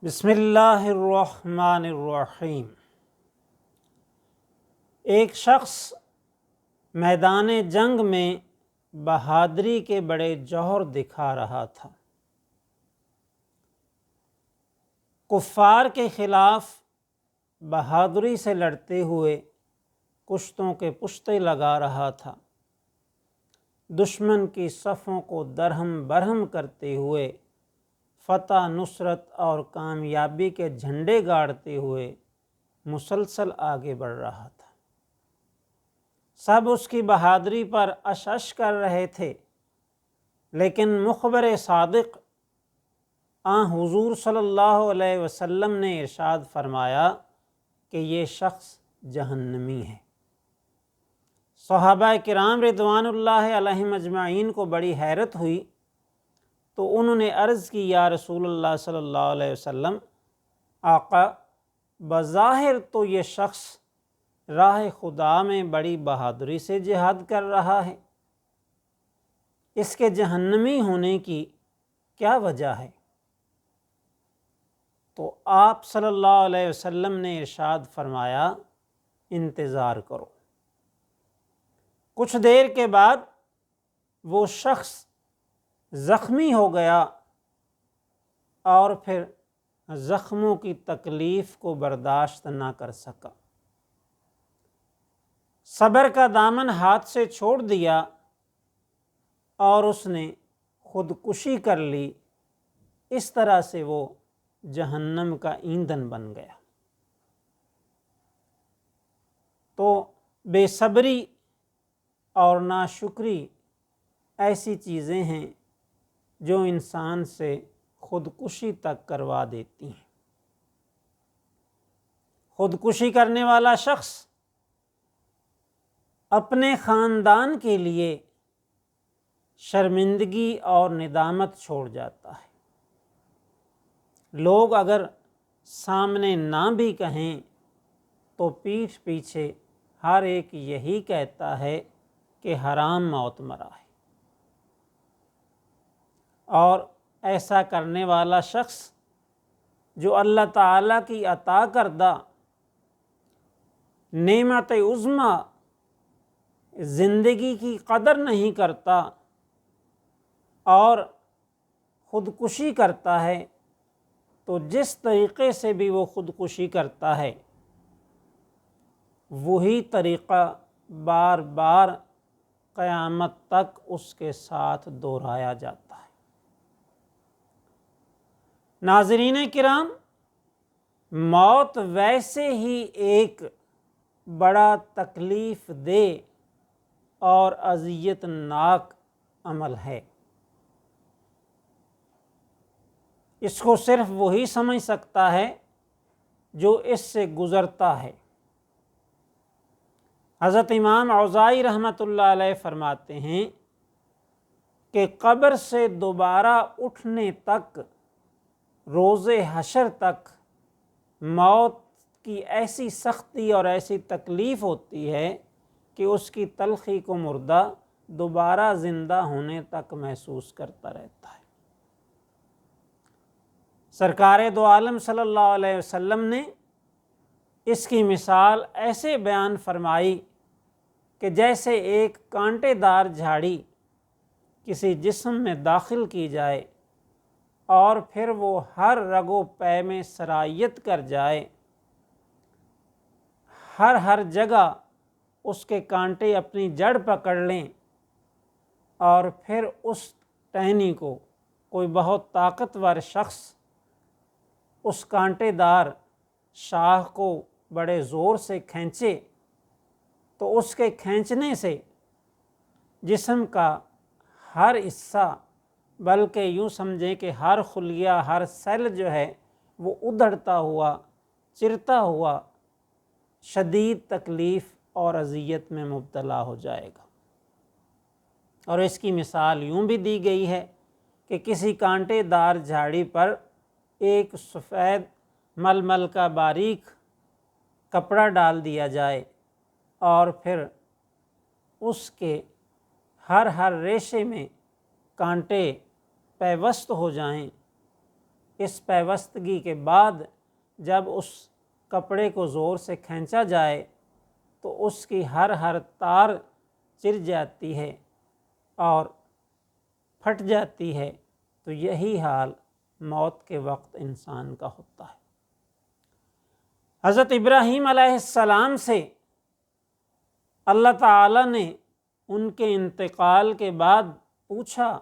بسم اللہ الرحمن الرحیم۔ ایک شخص میدان جنگ میں بہادری کے بڑے جوہر دکھا رہا تھا۔ کفار کے خلاف بہادری سے لڑتے ہوئے کشتوں کے پشتے لگا رہا تھا، دشمن کی صفوں کو درہم برہم کرتے ہوئے فتح، نصرت اور کامیابی کے جھنڈے گاڑتے ہوئے مسلسل آگے بڑھ رہا تھا۔ سب اس کی بہادری پر عش عش کر رہے تھے، لیکن مخبر صادق حضور صلی اللہ علیہ وسلم نے ارشاد فرمایا کہ یہ شخص جہنمی ہے۔ صحابہ کرام رضوان اللہ علیہم اجمعین کو بڑی حیرت ہوئی، تو انہوں نے عرض کی، یا رسول اللہ صلی اللہ علیہ وسلم، آقا، بظاہر تو یہ شخص راہ خدا میں بڑی بہادری سے جہاد کر رہا ہے، اس کے جہنمی ہونے کی کیا وجہ ہے؟ تو آپ صلی اللہ علیہ وسلم نے ارشاد فرمایا، انتظار کرو۔ کچھ دیر کے بعد وہ شخص زخمی ہو گیا اور پھر زخموں کی تکلیف کو برداشت نہ کر سکا، صبر کا دامن ہاتھ سے چھوڑ دیا اور اس نے خودکشی کر لی۔ اس طرح سے وہ جہنم کا ایندھن بن گیا۔ تو بے صبری اور ناشکری ایسی چیزیں ہیں جو انسان سے خودکشی تک کروا دیتی ہیں۔ خودکشی کرنے والا شخص اپنے خاندان کے لیے شرمندگی اور ندامت چھوڑ جاتا ہے۔ لوگ اگر سامنے نہ بھی کہیں تو پیٹھ پیچھے ہر ایک یہی کہتا ہے کہ حرام موت مرا ہے، اور ایسا کرنے والا شخص جو اللہ تعالیٰ کی عطا کردہ نعمت عظمیٰ زندگی کی قدر نہیں کرتا اور خودکشی کرتا ہے، تو جس طریقے سے بھی وہ خودکشی کرتا ہے وہی طریقہ بار بار قیامت تک اس کے ساتھ دہرایا جاتا ہے۔ ناظرین کرام، موت ویسے ہی ایک بڑا تکلیف دہ اور اذیت ناک عمل ہے۔ اس کو صرف وہی سمجھ سکتا ہے جو اس سے گزرتا ہے۔ حضرت امام اوزاعی رحمۃ اللہ علیہ فرماتے ہیں کہ قبر سے دوبارہ اٹھنے تک، روز حشر تک، موت کی ایسی سختی اور ایسی تکلیف ہوتی ہے کہ اس کی تلخی کو مردہ دوبارہ زندہ ہونے تک محسوس کرتا رہتا ہے۔ سرکار دو عالم صلی اللہ علیہ وسلم نے اس کی مثال ایسے بیان فرمائی کہ جیسے ایک کانٹے دار جھاڑی کسی جسم میں داخل کی جائے اور پھر وہ ہر رگ و پے میں سرایت کر جائے، ہر جگہ اس کے کانٹے اپنی جڑ پکڑ لیں، اور پھر اس ٹہنی کو کوئی بہت طاقتور شخص اس کانٹے دار شاخ کو بڑے زور سے کھینچے، تو اس کے کھینچنے سے جسم کا ہر حصہ، بلکہ یوں سمجھیں کہ ہر خلیہ، ہر سیل جو ہے وہ ادھڑتا ہوا، چرتا ہوا شدید تکلیف اور اذیت میں مبتلا ہو جائے گا۔ اور اس کی مثال یوں بھی دی گئی ہے کہ کسی کانٹے دار جھاڑی پر ایک سفید ململ کا باریک کپڑا ڈال دیا جائے اور پھر اس کے ہر ریشے میں کانٹے پیوست ہو جائیں، اس پیوستگی کے بعد جب اس کپڑے کو زور سے کھینچا جائے تو اس کی ہر تار چر جاتی ہے اور پھٹ جاتی ہے، تو یہی حال موت کے وقت انسان کا ہوتا ہے۔ حضرت ابراہیم علیہ السلام سے اللہ تعالیٰ نے ان کے انتقال کے بعد پوچھا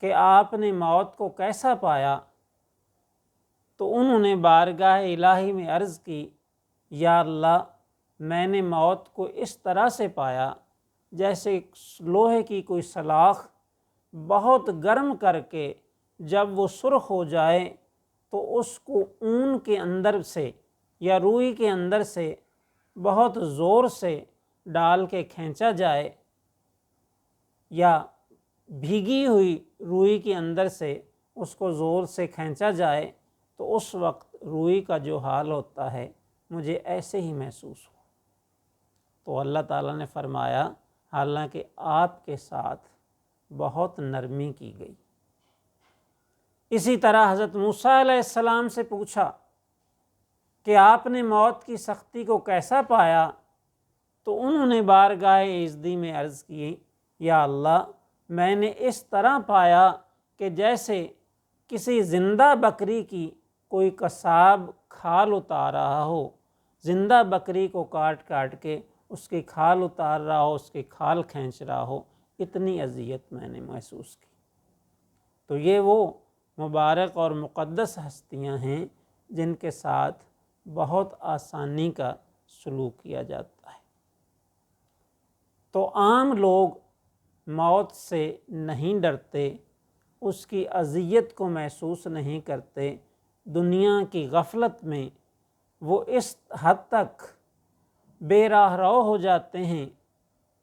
کہ آپ نے موت کو کیسا پایا؟ تو انہوں نے بارگاہ الہی میں عرض کی، یا اللہ، میں نے موت کو اس طرح سے پایا جیسے لوہے کی کوئی سلاخ بہت گرم کر کے جب وہ سرخ ہو جائے تو اس کو اون کے اندر سے یا روئی کے اندر سے بہت زور سے ڈال کے کھینچا جائے، یا بھیگی ہوئی روئی کے اندر سے اس کو زور سے کھینچا جائے تو اس وقت روئی کا جو حال ہوتا ہے مجھے ایسے ہی محسوس ہوا۔ تو اللہ تعالیٰ نے فرمایا، حالانکہ آپ کے ساتھ بہت نرمی کی گئی۔ اسی طرح حضرت موسیٰ علیہ السلام سے پوچھا کہ آپ نے موت کی سختی کو کیسا پایا؟ تو انہوں نے بارگاہ عزتی میں عرض کی، یا اللہ، میں نے اس طرح پایا کہ جیسے کسی زندہ بکری کی کوئی قصاب کھال اتار رہا ہو، زندہ بکری کو کاٹ کے اس کی کھال اتار رہا ہو، اس کی کھال کھینچ رہا ہو، اتنی اذیت میں نے محسوس کی۔ تو یہ وہ مبارک اور مقدس ہستیاں ہیں جن کے ساتھ بہت آسانی کا سلوک کیا جاتا ہے۔ تو عام لوگ موت سے نہیں ڈرتے، اس کی اذیت کو محسوس نہیں کرتے، دنیا کی غفلت میں وہ اس حد تک بے راہ رو ہو جاتے ہیں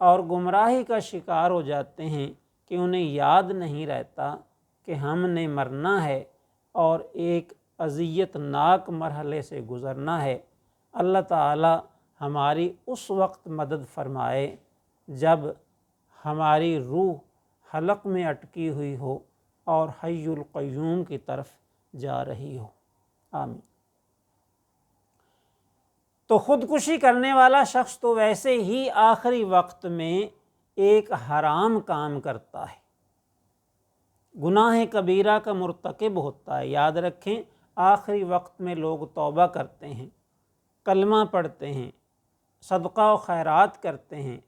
اور گمراہی کا شکار ہو جاتے ہیں کہ انہیں یاد نہیں رہتا کہ ہم نے مرنا ہے اور ایک اذیت ناک مرحلے سے گزرنا ہے۔ اللہ تعالی ہماری اس وقت مدد فرمائے جب ہماری روح حلق میں اٹکی ہوئی ہو اور حی القیوم کی طرف جا رہی ہو۔ آمین۔ تو خودکشی کرنے والا شخص تو ویسے ہی آخری وقت میں ایک حرام کام کرتا ہے، گناہ کبیرہ کا مرتکب ہوتا ہے۔ یاد رکھیں، آخری وقت میں لوگ توبہ کرتے ہیں، کلمہ پڑھتے ہیں، صدقہ و خیرات کرتے ہیں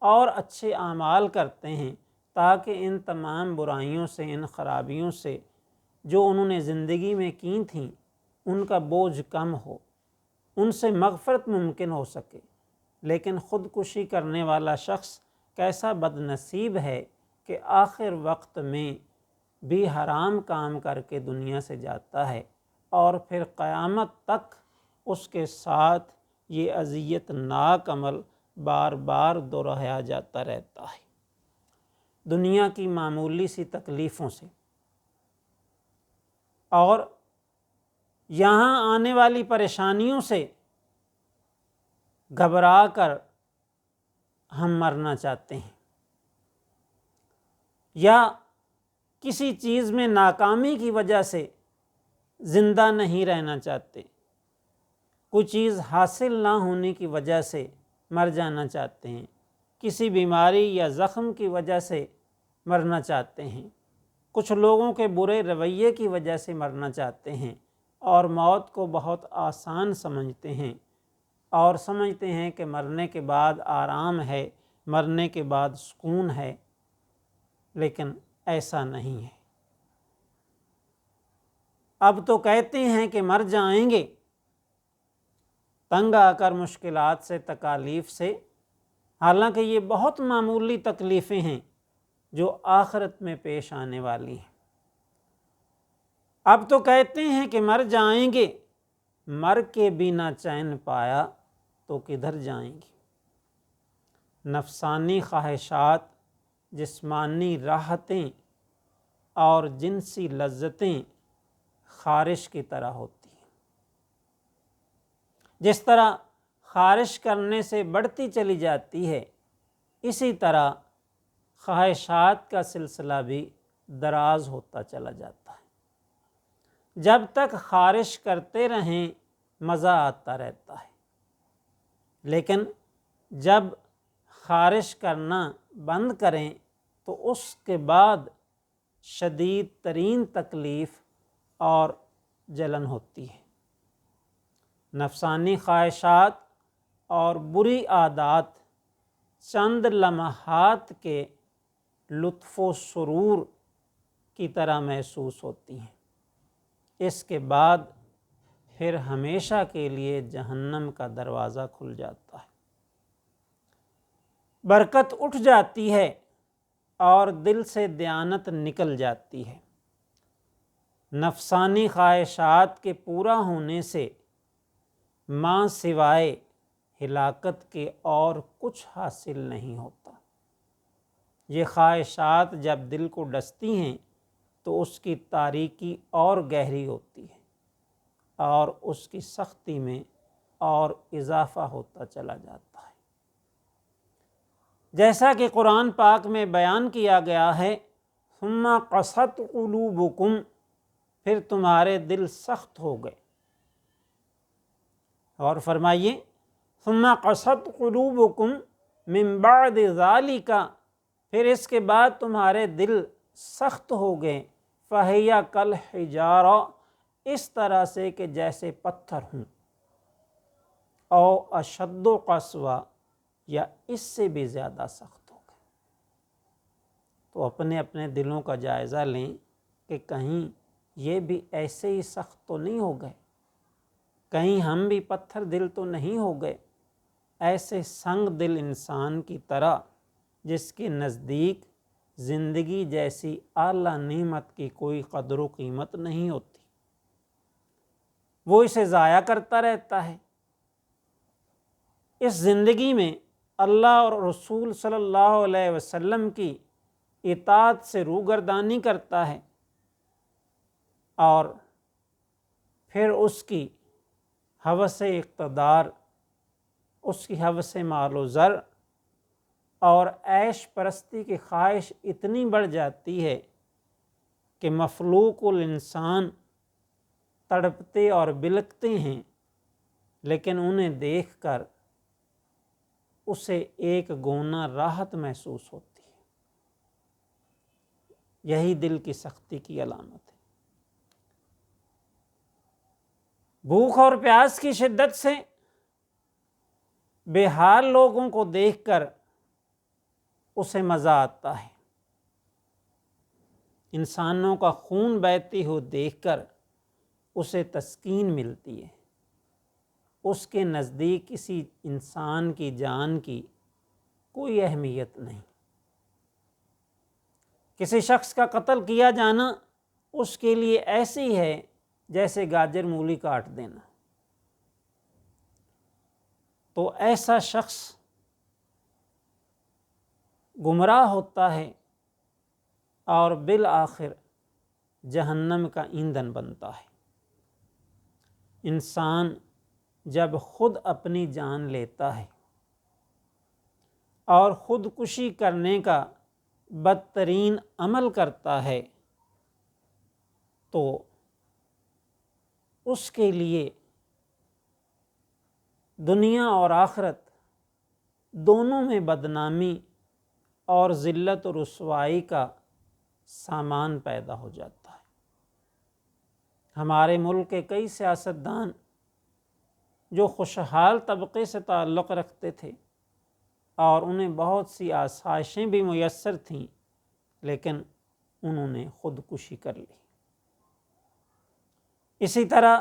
اور اچھے اعمال کرتے ہیں تاکہ ان تمام برائیوں سے، ان خرابیوں سے جو انہوں نے زندگی میں کی تھیں ان کا بوجھ کم ہو، ان سے مغفرت ممکن ہو سکے۔ لیکن خودکشی کرنے والا شخص کیسا بد نصیب ہے کہ آخر وقت میں بھی حرام کام کر کے دنیا سے جاتا ہے اور پھر قیامت تک اس کے ساتھ یہ اذیت ناک عمل بار بار دہرایا جاتا رہتا ہے۔ دنیا کی معمولی سی تکلیفوں سے اور یہاں آنے والی پریشانیوں سے گھبرا کر ہم مرنا چاہتے ہیں، یا کسی چیز میں ناکامی کی وجہ سے زندہ نہیں رہنا چاہتے، کوئی چیز حاصل نہ ہونے کی وجہ سے مر جانا چاہتے ہیں، کسی بیماری یا زخم کی وجہ سے مرنا چاہتے ہیں، کچھ لوگوں کے برے رویے کی وجہ سے مرنا چاہتے ہیں اور موت کو بہت آسان سمجھتے ہیں اور سمجھتے ہیں کہ مرنے کے بعد آرام ہے، مرنے کے بعد سکون ہے، لیکن ایسا نہیں ہے۔ اب تو کہتے ہیں کہ مر جائیں گے، تنگ آ کر مشکلات سے، تکالیف سے، حالانکہ یہ بہت معمولی تکلیفیں ہیں جو آخرت میں پیش آنے والی ہیں۔ اب تو کہتے ہیں کہ مر جائیں گے، مر کے بھی نہ چین پایا تو کدھر جائیں گے۔ نفسانی خواہشات، جسمانی راحتیں اور جنسی لذتیں خارش کی طرح ہوتی ہیں۔ جس طرح خارش کرنے سے بڑھتی چلی جاتی ہے، اسی طرح خواہشات کا سلسلہ بھی دراز ہوتا چلا جاتا ہے۔ جب تک خارش کرتے رہیں مزہ آتا رہتا ہے، لیکن جب خارش کرنا بند کریں تو اس کے بعد شدید ترین تکلیف اور جلن ہوتی ہے۔ نفسانی خواہشات اور بری عادات چند لمحات کے لطف و سرور کی طرح محسوس ہوتی ہیں، اس کے بعد پھر ہمیشہ کے لیے جہنم کا دروازہ کھل جاتا ہے، برکت اٹھ جاتی ہے اور دل سے دیانت نکل جاتی ہے۔ نفسانی خواہشات کے پورا ہونے سے ماں سوائے ہلاکت کے اور کچھ حاصل نہیں ہوتا۔ یہ خواہشات جب دل کو ڈستی ہیں تو اس کی تاریکی اور گہری ہوتی ہے اور اس کی سختی میں اور اضافہ ہوتا چلا جاتا ہے۔ جیسا کہ قرآن پاک میں بیان کیا گیا ہے، ثم قست قلوبکم، پھر تمہارے دل سخت ہو گئے، اور فرمائیے ثم قست قلوبکم من بعد ذالک، پھر اس کے بعد تمہارے دل سخت ہو گئے، فہی کالحجارہ، اس طرح سے کہ جیسے پتھر ہوں، او اشد قسوہ، یا اس سے بھی زیادہ سخت ہو گئے۔ تو اپنے اپنے دلوں کا جائزہ لیں کہ کہیں یہ بھی ایسے ہی سخت تو نہیں ہو گئے، کہیں ہم بھی پتھر دل تو نہیں ہو گئے، ایسے سنگ دل انسان کی طرح جس کے نزدیک زندگی جیسی اعلیٰ نعمت کی کوئی قدر و قیمت نہیں ہوتی، وہ اسے ضائع کرتا رہتا ہے۔ اس زندگی میں اللہ اور رسول صلی اللہ علیہ وسلم کی اطاعت سے روگردانی کرتا ہے، اور پھر اس کی ہوس اقتدار، اس کی ہوس مال و زر اور عیش پرستی کی خواہش اتنی بڑھ جاتی ہے کہ مخلوق الانسان تڑپتے اور بلکتے ہیں، لیکن انہیں دیکھ کر اسے ایک گونا راحت محسوس ہوتی ہے۔ یہی دل کی سختی کی علامت ہے۔ بھوک اور پیاس کی شدت سے بے حال لوگوں کو دیکھ کر اسے مزہ آتا ہے، انسانوں کا خون بہتے ہوئے دیکھ کر اسے تسکین ملتی ہے۔ اس کے نزدیک کسی انسان کی جان کی کوئی اہمیت نہیں۔ کسی شخص کا قتل کیا جانا اس کے لیے ایسے ہی ہے جیسے گاجر مولی کاٹ دینا۔ تو ایسا شخص گمراہ ہوتا ہے اور بالآخر جہنم کا ایندھن بنتا ہے۔ انسان جب خود اپنی جان لیتا ہے اور خودکشی کرنے کا بدترین عمل کرتا ہے تو اس کے لیے دنیا اور آخرت دونوں میں بدنامی اور ذلت و رسوائی کا سامان پیدا ہو جاتا ہے۔ ہمارے ملک کے کئی سیاستدان جو خوشحال طبقے سے تعلق رکھتے تھے اور انہیں بہت سی آسائشیں بھی میسر تھیں، لیکن انہوں نے خودکشی کر لی۔ اسی طرح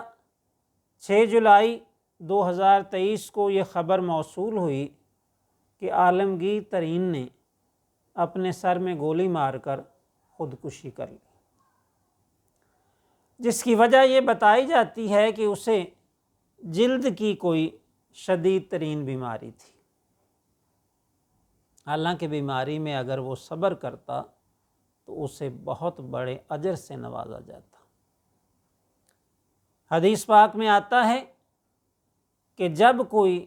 6 جولائی 2023 کو یہ خبر موصول ہوئی کہ عالمگیر ترین نے اپنے سر میں گولی مار کر خودکشی کر لی، جس کی وجہ یہ بتائی جاتی ہے کہ اسے جلد کی کوئی شدید ترین بیماری تھی۔ حالانکہ بیماری میں اگر وہ صبر کرتا تو اسے بہت بڑے اجر سے نوازا جاتا۔ حدیث پاک میں آتا ہے کہ جب کوئی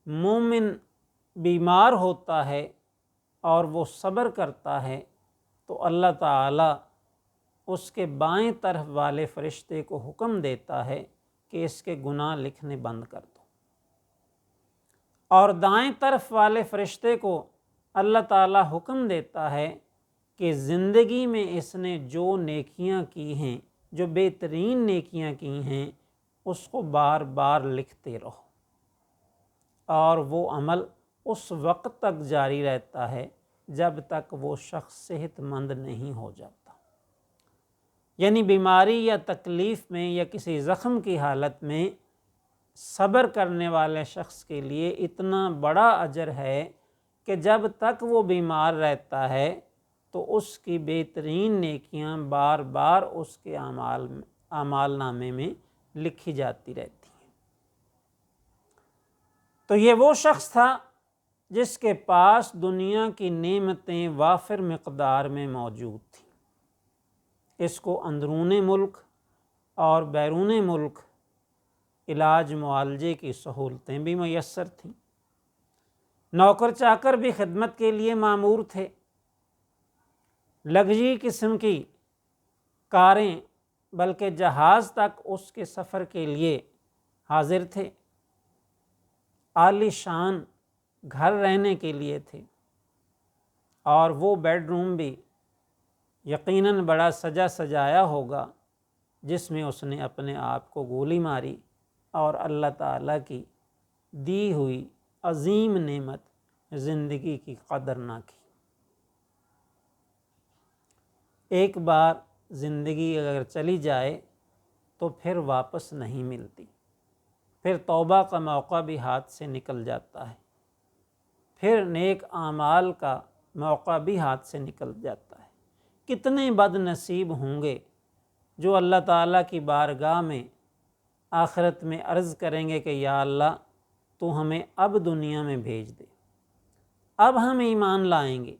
مومن بیمار ہوتا ہے اور وہ صبر کرتا ہے تو اللہ تعالیٰ اس کے بائیں طرف والے فرشتے کو حکم دیتا ہے کہ اس کے گناہ لکھنے بند کر دو، اور دائیں طرف والے فرشتے کو اللہ تعالیٰ حکم دیتا ہے کہ زندگی میں اس نے جو نیکیاں کی ہیں، جو بہترین نیکیاں کی ہیں، اس کو بار بار لکھتے رہو، اور وہ عمل اس وقت تک جاری رہتا ہے جب تک وہ شخص صحت مند نہیں ہو جاتا۔ یعنی بیماری یا تکلیف میں یا کسی زخم کی حالت میں صبر کرنے والے شخص کے لیے اتنا بڑا اجر ہے کہ جب تک وہ بیمار رہتا ہے تو اس کی بہترین نیکیاں بار بار اس کے اعمال نامے میں لکھی جاتی رہتی ہیں۔ تو یہ وہ شخص تھا جس کے پاس دنیا کی نعمتیں وافر مقدار میں موجود تھیں، اس کو اندرون ملک اور بیرون ملک علاج معالجے کی سہولتیں بھی میسر تھیں، نوکر چاکر بھی خدمت کے لیے مامور تھے، لگژی قسم کی کاریں بلکہ جہاز تک اس کے سفر کے لیے حاضر تھے، عالی شان گھر رہنے کے لیے تھے، اور وہ بیڈ روم بھی یقیناً بڑا سجا سجایا ہوگا جس میں اس نے اپنے آپ کو گولی ماری اور اللہ تعالیٰ کی دی ہوئی عظیم نعمت زندگی کی قدر نہ کی۔ ایک بار زندگی اگر چلی جائے تو پھر واپس نہیں ملتی، پھر توبہ کا موقع بھی ہاتھ سے نکل جاتا ہے، پھر نیک اعمال کا موقع بھی ہاتھ سے نکل جاتا ہے۔ کتنے بد نصیب ہوں گے جو اللہ تعالیٰ کی بارگاہ میں آخرت میں عرض کریں گے کہ یا اللہ تو ہمیں اب دنیا میں بھیج دے، اب ہم ایمان لائیں گے،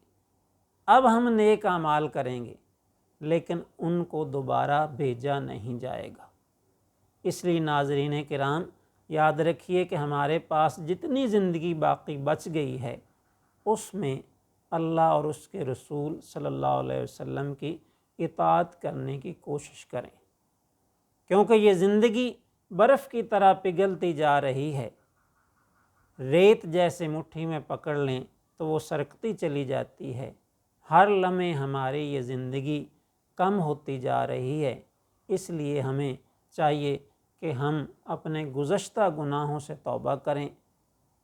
اب ہم نیک اعمال کریں گے، لیکن ان کو دوبارہ بھیجا نہیں جائے گا۔ اس لیے ناظرین کرام یاد رکھیے کہ ہمارے پاس جتنی زندگی باقی بچ گئی ہے اس میں اللہ اور اس کے رسول صلی اللہ علیہ وسلم کی اطاعت کرنے کی کوشش کریں، کیونکہ یہ زندگی برف کی طرح پگھلتی جا رہی ہے، ریت جیسے مٹھی میں پکڑ لیں تو وہ سرکتی چلی جاتی ہے، ہر لمحے ہماری یہ زندگی کم ہوتی جا رہی ہے۔ اس لیے ہمیں چاہیے کہ ہم اپنے گزشتہ گناہوں سے توبہ کریں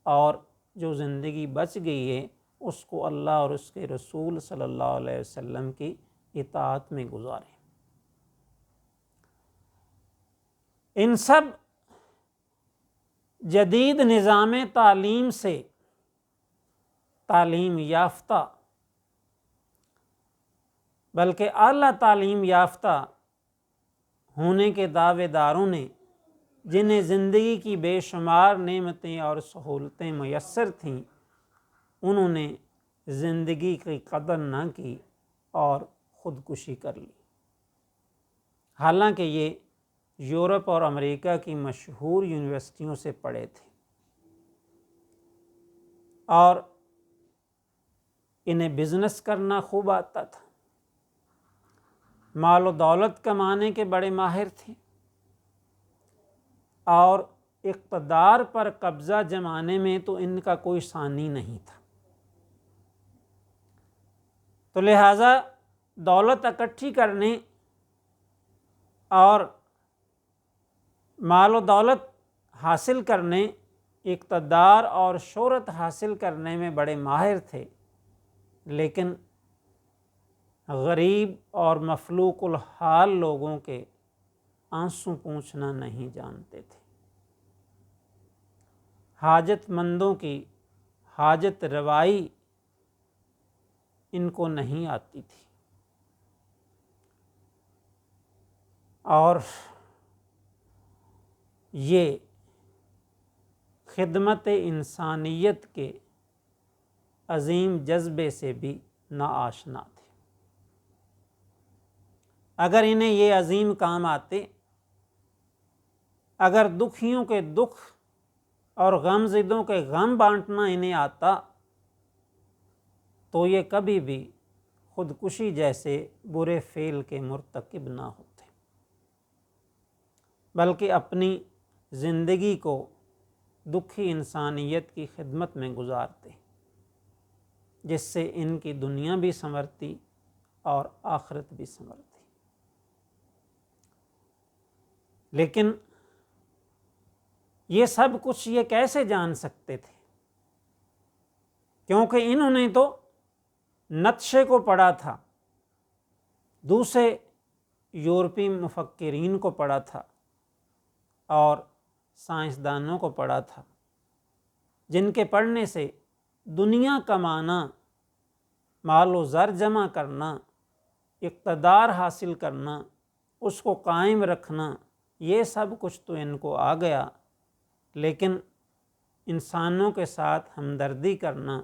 اور جو زندگی بچ گئی ہے اس کو اللہ اور اس کے رسول صلی اللہ علیہ وسلم کی اطاعت میں گزاریں۔ ان سب جدید نظام تعلیم سے تعلیم یافتہ بلکہ اعلیٰ تعلیم یافتہ ہونے کے دعوے داروں نے، جنہیں زندگی کی بے شمار نعمتیں اور سہولتیں میسر تھیں، انہوں نے زندگی کی قدر نہ کی اور خودکشی کر لی، حالانکہ یہ یورپ اور امریکہ کی مشہور یونیورسٹیوں سے پڑھے تھے اور انہیں بزنس کرنا خوب آتا تھا، مال و دولت کمانے کے بڑے ماہر تھے، اور اقتدار پر قبضہ جمانے میں تو ان کا کوئی ثانی نہیں تھا۔ تو لہٰذا دولت اکٹھی کرنے اور مال و دولت حاصل کرنے، اقتدار اور شہرت حاصل کرنے میں بڑے ماہر تھے، لیکن غریب اور مفلوق الحال لوگوں کے آنسو پوچھنا نہیں جانتے تھے، حاجت مندوں کی حاجت روائی ان کو نہیں آتی تھی، اور یہ خدمت انسانیت کے عظیم جذبے سے بھی ناآشنا تھے۔ اگر انہیں یہ عظیم کام آتے، اگر دکھیوں کے دکھ اور غم زدوں کے غم بانٹنا انہیں آتا، تو یہ کبھی بھی خودکشی جیسے برے فعل کے مرتکب نہ ہوتے، بلکہ اپنی زندگی کو دکھی انسانیت کی خدمت میں گزارتے، جس سے ان کی دنیا بھی سنورتی اور آخرت بھی سنورتی۔ لیکن یہ سب کچھ یہ کیسے جان سکتے تھے؟ کیونکہ انہوں نے تو نتشے کو پڑھا تھا، دوسرے یورپی مفکرین کو پڑھا تھا اور سائنسدانوں کو پڑھا تھا، جن کے پڑھنے سے دنیا کمانا، مال و زر جمع کرنا، اقتدار حاصل کرنا، اس کو قائم رکھنا، یہ سب کچھ تو ان کو آ گیا، لیکن انسانوں کے ساتھ ہمدردی کرنا،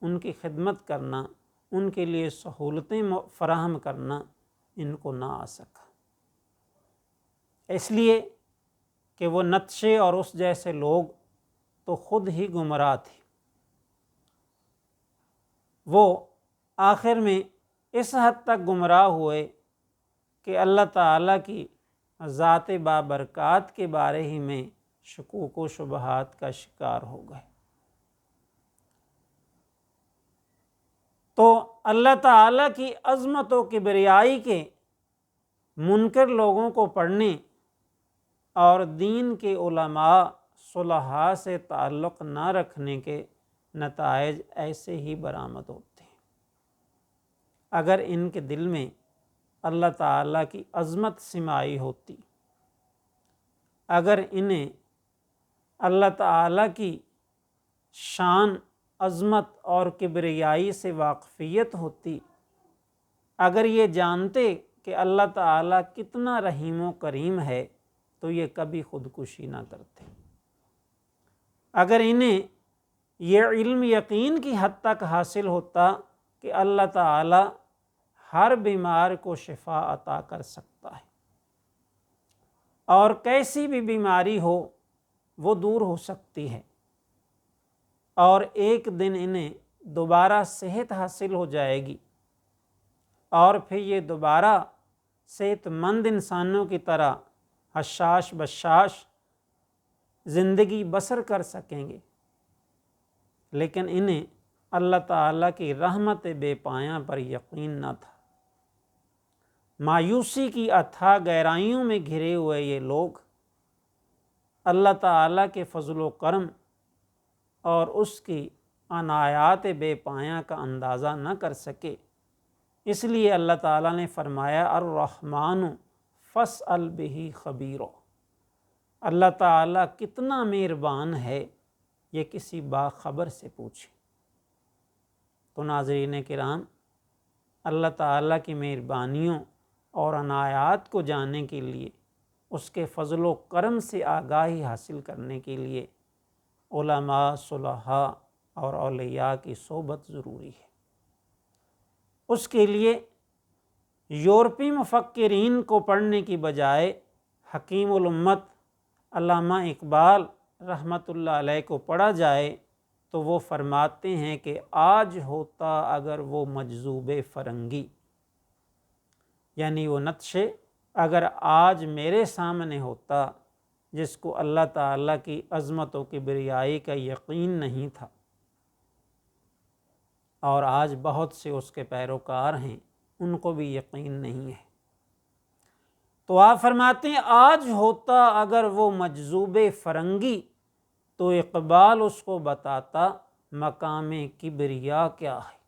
ان کی خدمت کرنا، ان کے لیے سہولتیں فراہم کرنا ان کو نہ آ سکا، اس لیے کہ وہ نتشے اور اس جیسے لوگ تو خود ہی گمراہ تھے۔ وہ آخر میں اس حد تک گمراہ ہوئے کہ اللہ تعالیٰ کی ذات بابرکات کے بارے ہی میں شکوک و شبہات کا شکار ہو گئے۔ تو اللہ تعالیٰ کی عظمت و کبریائی کے منکر لوگوں کو پڑھنے اور دین کے علماء صلحاء سے تعلق نہ رکھنے کے نتائج ایسے ہی برآمد ہوتے ہیں۔ اگر ان کے دل میں اللہ تعالیٰ کی عظمت سمائی ہوتی، اگر انہیں اللہ تعالیٰ کی شان، عظمت اور کبریائی سے واقفیت ہوتی، اگر یہ جانتے کہ اللہ تعالیٰ کتنا رحیم و کریم ہے، تو یہ کبھی خودکشی نہ کرتے۔ اگر انہیں یہ علم یقین کی حد تک حاصل ہوتا کہ اللہ تعالیٰ ہر بیمار کو شفا عطا کر سکتا ہے، اور کیسی بھی بیماری ہو وہ دور ہو سکتی ہے، اور ایک دن انہیں دوبارہ صحت حاصل ہو جائے گی، اور پھر یہ دوبارہ صحت مند انسانوں کی طرح حشاش بشاش زندگی بسر کر سکیں گے، لیکن انہیں اللہ تعالیٰ کی رحمت بے پایاں پر یقین نہ تھا۔ مایوسی کی اتھاہ گہرائیوں میں گھرے ہوئے یہ لوگ اللہ تعالیٰ کے فضل و کرم اور اس کی عنایات بے پایاں کا اندازہ نہ کر سکے، اس لیے اللہ تعالیٰ نے فرمایا الرحمن فاسأل بہ خبیرا، اللہ تعالیٰ کتنا مہربان ہے، یہ کسی باخبر سے پوچھیں۔ تو ناظرین کرام، اللہ تعالیٰ کی مہربانیوں اور عنایات کو جاننے کے لیے، اس کے فضل و کرم سے آگاہی حاصل کرنے کے لیے علماء، صلحاء اور اولیاء کی صحبت ضروری ہے۔ اس کے لیے یورپی مفکرین کو پڑھنے کی بجائے حکیم الامت علامہ اقبال رحمۃ اللہ علیہ کو پڑھا جائے تو وہ فرماتے ہیں کہ آج ہوتا اگر وہ مجذوب فرنگی، یعنی وہ نتشے اگر آج میرے سامنے ہوتا جس کو اللہ تعالیٰ کی عظمت و کبریائی کا یقین نہیں تھا، اور آج بہت سے اس کے پیروکار ہیں ان کو بھی یقین نہیں ہے، تو آپ فرماتے ہیں آج ہوتا اگر وہ مجذوب فرنگی تو اقبال اس کو بتاتا مقام کبریا کیا ہے۔